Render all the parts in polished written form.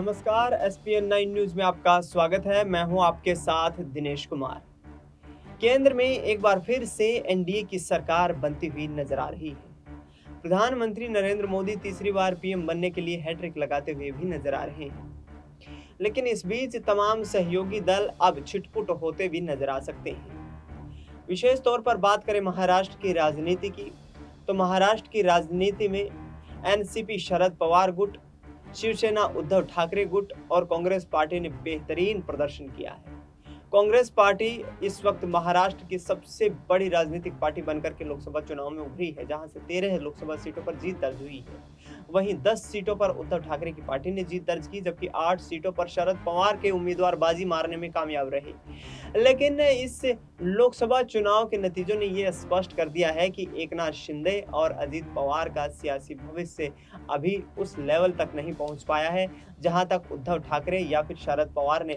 नमस्कार, ESPN 9 news में आपका स्वागत है। मैं हूं आपके साथ दिनेश कुमार। केंद्र में एक बार फिर से एनडीए की सरकार बनती हुई नजर आ रही है। प्रधानमंत्री नरेंद्र मोदी तीसरी बार पीएम बनने के लिए हैट्रिक लगाते हुए भी नजर आ रहे हैं। लेकिन इस बीच तमाम सहयोगी दल अब छिटपुट होते भी नजर आ सकते हैं। विशेष तौर पर बात करें महाराष्ट्र की राजनीति की, तो महाराष्ट्र की राजनीति में एनसीपी शरद पवार गुट, शिवसेना उद्धव ठाकरे गुट और कांग्रेस पार्टी ने बेहतरीन प्रदर्शन किया है। कांग्रेस पार्टी इस वक्त महाराष्ट्र की सबसे बड़ी राजनीतिक पार्टी बनकर के लोकसभा चुनाव में उभरी है, जहां से 13 लोकसभा सीटों पर जीत दर्ज हुई है। वहीं 10 सीटों पर उद्धव ठाकरे की पार्टी ने जीत दर्ज की, जबकि 8 सीटों पर शरद पवार के उम्मीदवार बाजी मारने में कामयाब रहे। लेकिन इस लोकसभा चुनाव के नतीजों ने यह स्पष्ट कर दिया है कि एकनाथ शिंदे और अजित पवार का सियासी भविष्य अभी उस लेवल तक नहीं पहुंच पाया है, जहां तक उद्धव ठाकरे या फिर शरद पवार ने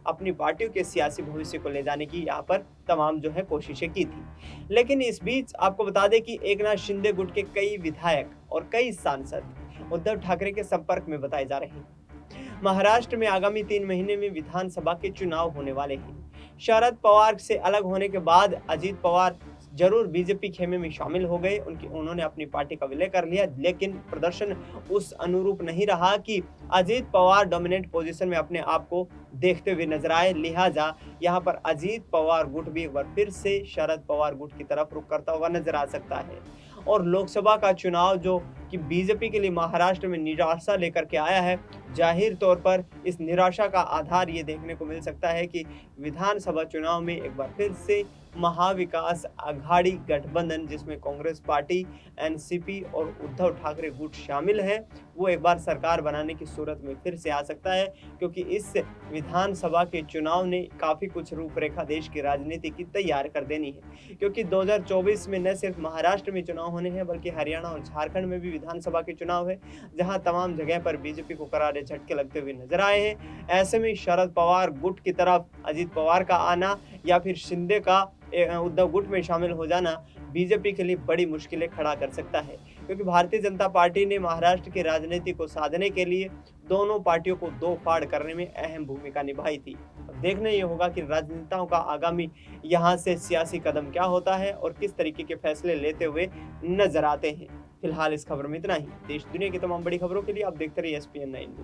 अपनी पार्टियों के सियासी भविष्य को ले जाने की यहाँ पर तमाम जो है कोशिशें की थी। लेकिन इस बीच आपको बता दें कि एकनाथ शिंदे गुट के कई विधायक और कई सांसद उद्धव ठाकरे के संपर्क में बताए जा रहे हैं। महाराष्ट्र में आगामी 3 महीने में विधानसभा के चुनाव होने वाले हैं। शरद पवार से अलग होने के बाद अजित पवार जरूर बीजेपी खेमे में शामिल हो गए, उन्होंने अपनी पार्टी का विलय कर लिया, लेकिन प्रदर्शन उस अनुरूप नहीं रहा कि अजित पवार डोमिनेंट पोजीशन में अपने आप को देखते हुए नजर आए। लिहाजा यहाँ पर अजित पवार गुट भी एक बार फिर से शरद पवार गुट की तरफ रुख करता हुआ नजर आ सकता है। और लोकसभा का चुनाव जो कि बीजेपी के लिए महाराष्ट्र में निराशा लेकर के आया है, जाहिर तौर पर इस निराशा का आधार ये देखने को मिल सकता है कि विधानसभा चुनाव में एक बार फिर से महाविकास आघाड़ी गठबंधन, जिसमें कांग्रेस पार्टी, एनसीपी और उद्धव ठाकरे गुट शामिल है, वो एक बार सरकार बनाने की सूरत में फिर से आ सकता है, क्योंकि इस विधानसभा के चुनाव ने काफी कुछ रूपरेखा देश की राजनीति की तैयार कर देनी है। क्योंकि 2024 में न सिर्फ महाराष्ट्र में चुनाव होने हैं, बल्कि हरियाणा और झारखंड में भी विधानसभा के चुनाव है, जहां तमाम जगह पर बीजेपी को करारे झटके लगते हुए नजर आए हैं। ऐसे में शरद पवार गुट की तरफ अजित पवार का आना या फिर शिंदे का उद्धव गुट में शामिल हो जाना बीजेपी के लिए बड़ी मुश्किलें खड़ा कर सकता है, क्योंकि भारतीय जनता पार्टी ने महाराष्ट्र की राजनीति को साधने के लिए दोनों पार्टियों को दो फाड़ करने में अहम भूमिका निभाई थी। अब देखना ये होगा कि राजनेताओं का आगामी यहाँ से सियासी कदम क्या होता है और किस तरीके के फैसले लेते हुए नजर आते हैं। फिलहाल इस खबर में इतना ही। देश दुनिया की तमाम बड़ी खबरों के लिए आप देखते रहिए एसपीएन 9 न्यूज।